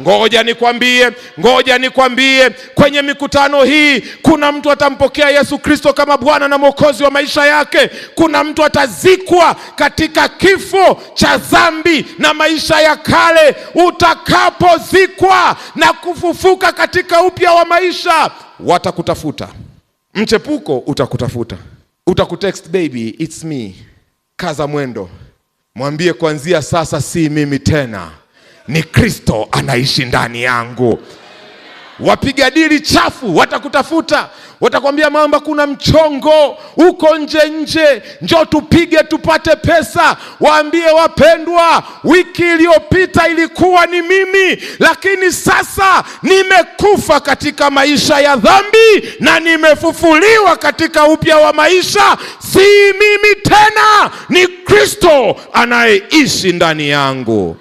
Ngoja nikwambie, kwenye mikutano hii kuna mtu atampokea Yesu Kristo kama Bwana na Mwokozi wa maisha yake. Kuna mtu atazikwa katika kifo cha dhambi na maisha ya kale. Utakapozikwa na kufufuka katika upya wa maisha, watakutafuta. Mchepuko utakutafuta, utakutext, baby it's me, kaza mwendo, mwambie kuanzia sasa si mimi tena, ni Kristo anaishi ndani yangu. Wapiga dili chafu watakutafuta, watakwambia mamba kuna mchongo uko nje, njoo tupige tupate pesa. Waambie wapendwa, wiki iliyopita ilikuwa ni mimi, lakini sasa nimekufa katika maisha ya dhambi na nimefufuliwa katika upya wa maisha. Si mimi tena, ni Kristo anayeishi ndani yangu.